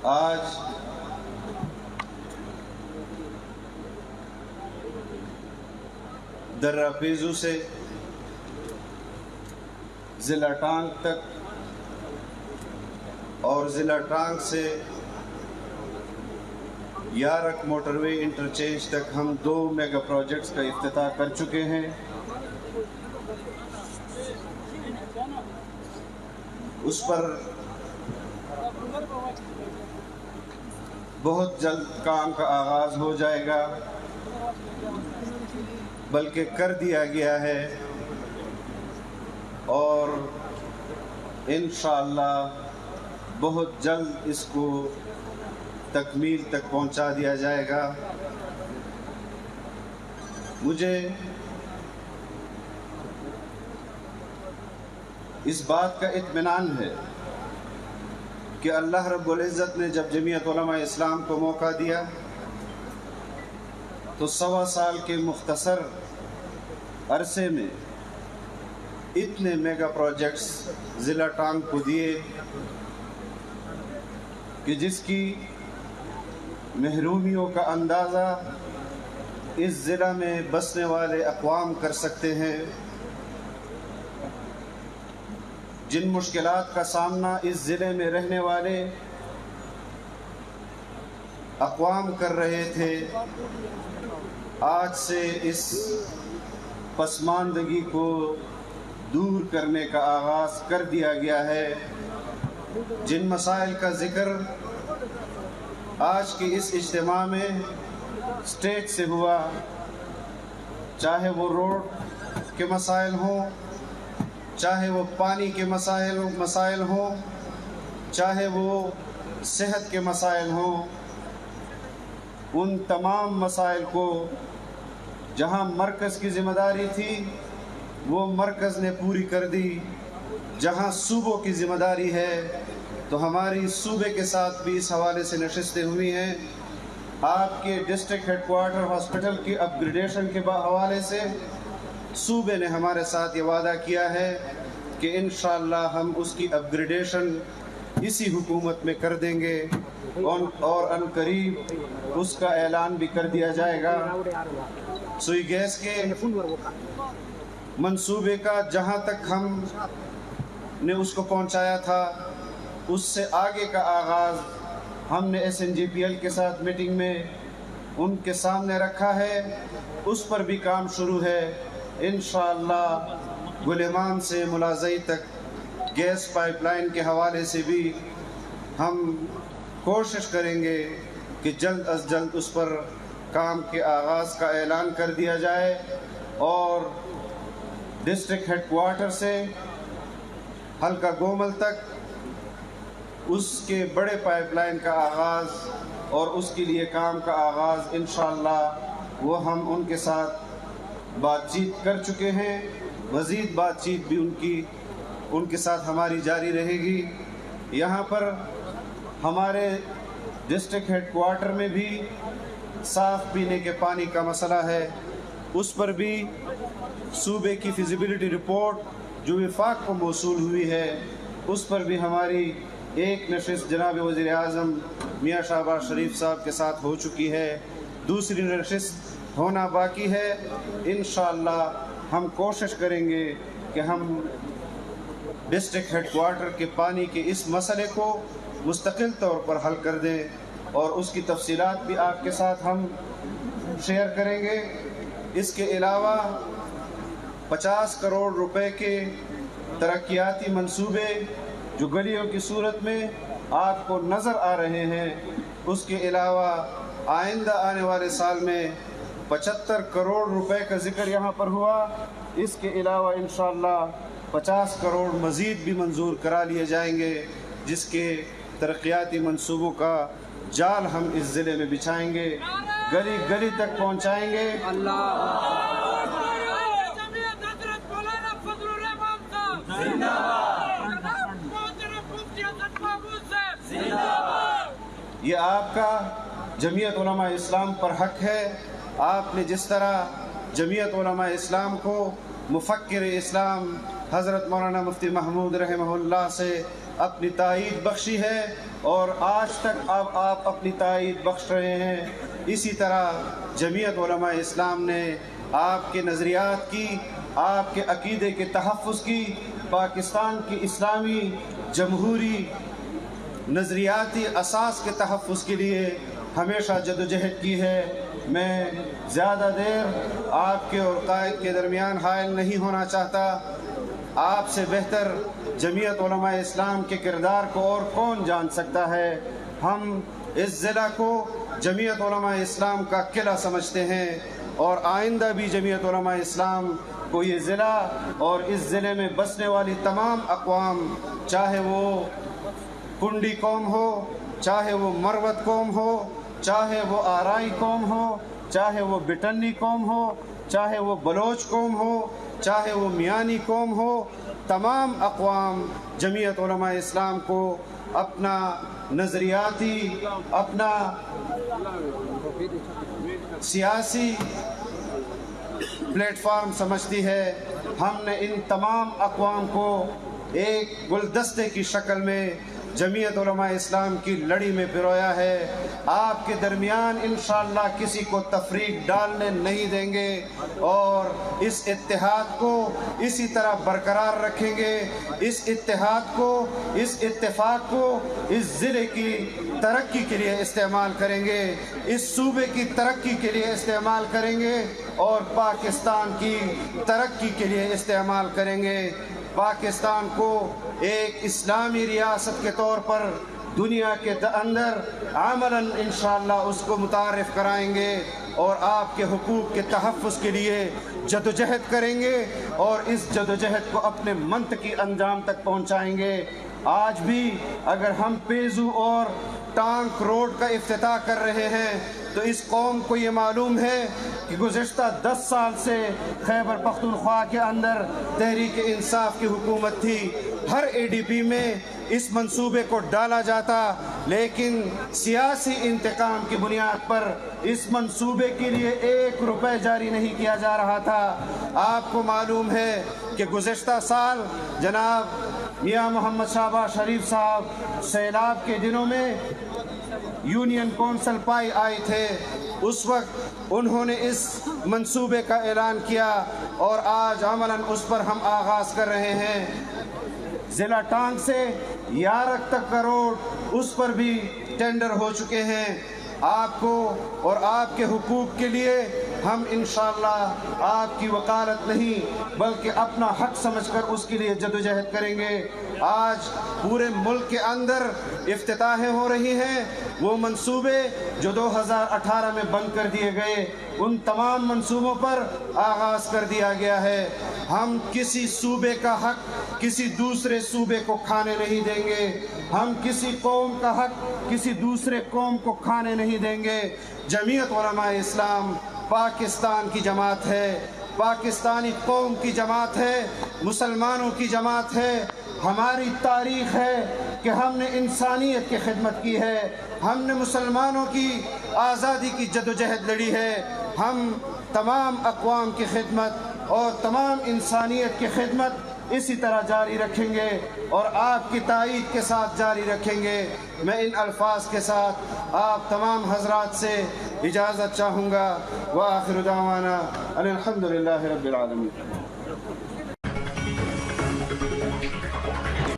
آج درہ پیزو سے ضلع ٹانگ تک اور ضلع ٹانگ سے یارک موٹر وے انٹرچینج تک ہم 2 میگا پروجیکٹس کا افتتاح کر چکے ہیں۔ اس پر بہت جلد کام کا آغاز ہو جائے گا، بلکہ کر دیا گیا ہے، اور انشاءاللہ بہت جلد اس کو تکمیل تک پہنچا دیا جائے گا۔ مجھے اس بات کا اطمینان ہے کہ اللہ رب العزت نے جب جمعیت علماء اسلام کو موقع دیا تو 1.25 سال کے مختصر عرصے میں اتنے میگا پروجیکٹس ضلع ٹانگ کو دیے کہ جس کی محرومیوں کا اندازہ اس ضلع میں بسنے والے اقوام کر سکتے ہیں۔ جن مشکلات کا سامنا اس ضلع میں رہنے والے اقوام کر رہے تھے، آج سے اس پسماندگی کو دور کرنے کا آغاز کر دیا گیا ہے۔ جن مسائل کا ذکر آج کے اس اجتماع میں اسٹیج سے ہوا، چاہے وہ روڈ کے مسائل ہوں، چاہے وہ پانی کے مسائل ہوں، چاہے وہ صحت کے مسائل ہوں، ان تمام مسائل کو جہاں مرکز کی ذمہ داری تھی وہ مرکز نے پوری کر دی، جہاں صوبوں کی ذمہ داری ہے تو ہماری صوبے کے ساتھ بھی اس حوالے سے نشستیں ہوئی ہیں۔ آپ کے ڈسٹرکٹ ہیڈ کوارٹر ہاسپٹل کی اپ گریڈیشن کے حوالے سے صوبے نے ہمارے ساتھ یہ وعدہ کیا ہے کہ انشاءاللہ ہم اس کی اپ گریڈیشن اسی حکومت میں کر دیں گے، اور ان قریب اس کا اعلان بھی کر دیا جائے گا۔ سوئی گیس کے منصوبے کا جہاں تک ہم نے اس کو پہنچایا تھا، اس سے آگے کا آغاز ہم نے SNGPL کے ساتھ میٹنگ میں ان کے سامنے رکھا ہے، اس پر بھی کام شروع ہے۔ انشاءاللہ گلیمان سے ملازئی تک گیس پائپ لائن کے حوالے سے بھی ہم کوشش کریں گے کہ جلد از جلد اس پر کام کے آغاز کا اعلان کر دیا جائے، اور ڈسٹرکٹ ہیڈ کوارٹر سے حلقہ گومل تک اس کے بڑے پائپ لائن کا آغاز اور اس کے لیے کام کا آغاز انشاءاللہ وہ ہم ان کے ساتھ بات چیت کر چکے ہیں، مزید بات چیت بھی ان کے ساتھ ہماری جاری رہے گی۔ یہاں پر ہمارے ڈسٹرکٹ ہیڈ کوارٹر میں بھی صاف پینے کے پانی کا مسئلہ ہے، اس پر بھی صوبے کی فیزیبلٹی رپورٹ جو وفاق کو موصول ہوئی ہے، اس پر بھی ہماری ایک نشست جناب وزیر اعظم میاں شہباز شریف صاحب کے ساتھ ہو چکی ہے، دوسری نشست ہونا باقی ہے۔ انشاءاللہ ہم کوشش کریں گے کہ ہم ڈسٹرکٹ ہیڈ کوارٹر کے پانی کے اس مسئلے کو مستقل طور پر حل کر دیں، اور اس کی تفصیلات بھی آپ کے ساتھ ہم شیئر کریں گے۔ اس کے علاوہ 50 کروڑ روپے کے ترقیاتی منصوبے جو گلیوں کی صورت میں آپ کو نظر آ رہے ہیں، اس کے علاوہ آئندہ آنے والے سال میں 75 کروڑ روپے کا ذکر یہاں پر ہوا۔ اس کے علاوہ انشاءاللہ 50 کروڑ مزید بھی منظور کرا لیے جائیں گے، جس کے ترقیاتی منصوبوں کا جال ہم اس ضلع میں بچھائیں گے، گلی گلی تک پہنچائیں گے۔ یہ آپ کا جمعیت علماء اسلام پر حق ہے۔ آپ نے جس طرح جمعیت علماء اسلام کو مفکر اسلام حضرت مولانا مفتی محمود رحمہ اللہ سے اپنی تائید بخشی ہے اور آج تک آپ اپنی تائید بخش رہے ہیں۔ اسی طرح جمعیت علماء اسلام نے آپ کے نظریات کی، آپ کے عقیدے کے تحفظ کی، پاکستان کی اسلامی جمہوری نظریاتی اساس کے تحفظ کے لیے ہمیشہ جدوجہد کی ہے۔ میں زیادہ دیر آپ کے اور قائد کے درمیان حائل نہیں ہونا چاہتا۔ آپ سے بہتر جمعیت علماء اسلام کے کردار کو اور کون جان سکتا ہے۔ ہم اس ضلع کو جمعیت علماء اسلام کا قلعہ سمجھتے ہیں اور آئندہ بھی جمعیت علماء اسلام کو یہ ضلع اور اس ضلع میں بسنے والی تمام اقوام، چاہے وہ کنڈی قوم ہو، چاہے وہ مروت قوم ہو، چاہے وہ آرائی قوم ہو، چاہے وہ بٹنی قوم ہو، چاہے وہ بلوچ قوم ہو، چاہے وہ میانی قوم ہو، تمام اقوام جمعیت علماء اسلام کو اپنا نظریاتی، اپنا سیاسی پلیٹ فارم سمجھتی ہے۔ ہم نے ان تمام اقوام کو ایک گلدستے کی شکل میں جمعیت علماء اسلام کی لڑی میں پرویا ہے۔ آپ کے درمیان انشاءاللہ کسی کو تفریق ڈالنے نہیں دیں گے اور اس اتحاد کو اسی طرح برقرار رکھیں گے۔ اس اتحاد کو، اس اتفاق کو اس ضلع کی ترقی کے لیے استعمال کریں گے، اس صوبے کی ترقی کے لیے استعمال کریں گے اور پاکستان کی ترقی کے لیے استعمال کریں گے۔ پاکستان کو ایک اسلامی ریاست کے طور پر دنیا کے اندر عملاً انشاءاللہ اس کو متعارف کرائیں گے اور آپ کے حقوق کے تحفظ کے لیے جدوجہد کریں گے اور اس جدوجہد کو اپنے منطقی انجام تک پہنچائیں گے۔ آج بھی اگر ہم پیزو اور ٹانک روڈ کا افتتاح کر رہے ہیں تو اس قوم کو یہ معلوم ہے کہ گزشتہ 10 سال سے خیبر پختونخوا کے اندر تحریک انصاف کی حکومت تھی۔ ہر اے ڈی پی میں اس منصوبے کو ڈالا جاتا، لیکن سیاسی انتقام کی بنیاد پر اس منصوبے کے لیے 1 روپے جاری نہیں کیا جا رہا تھا۔ آپ کو معلوم ہے کہ گزشتہ سال جناب میاں محمد شہباز شریف صاحب سیلاب کے دنوں میں یونین کونسل پائی آئے تھے۔ اس وقت انہوں نے اس منصوبے کا اعلان کیا اور آج عملاً اس پر ہم آغاز کر رہے ہیں۔ ضلع ٹانگ سے یارک تک کا روڈ، اس پر بھی ٹینڈر ہو چکے ہیں۔ آپ کو اور آپ کے حقوق کے لیے ہم انشاءاللہ آپ کی وکالت نہیں بلکہ اپنا حق سمجھ کر اس کے لیے جدوجہد کریں گے۔ آج پورے ملک کے اندر افتتاحیں ہو رہی ہیں، وہ منصوبے جو 2018 میں بند کر دیے گئے، ان تمام منصوبوں پر آغاز کر دیا گیا ہے۔ ہم کسی صوبے کا حق کسی دوسرے صوبے کو کھانے نہیں دیں گے، ہم کسی قوم کا حق کسی دوسرے قوم کو کھانے نہیں دیں گے۔ جمعیت علماء اسلام پاکستان کی جماعت ہے، پاکستانی قوم کی جماعت ہے، مسلمانوں کی جماعت ہے۔ ہماری تاریخ ہے کہ ہم نے انسانیت کی خدمت کی ہے، ہم نے مسلمانوں کی آزادی کی جدوجہد لڑی ہے۔ ہم تمام اقوام کی خدمت اور تمام انسانیت کی خدمت اسی طرح جاری رکھیں گے اور آپ کی تائید کے ساتھ جاری رکھیں گے۔ میں ان الفاظ کے ساتھ آپ تمام حضرات سے اجازت چاہوں گا۔ وآخر دعوانا ان الحمد للہ رب العالمین۔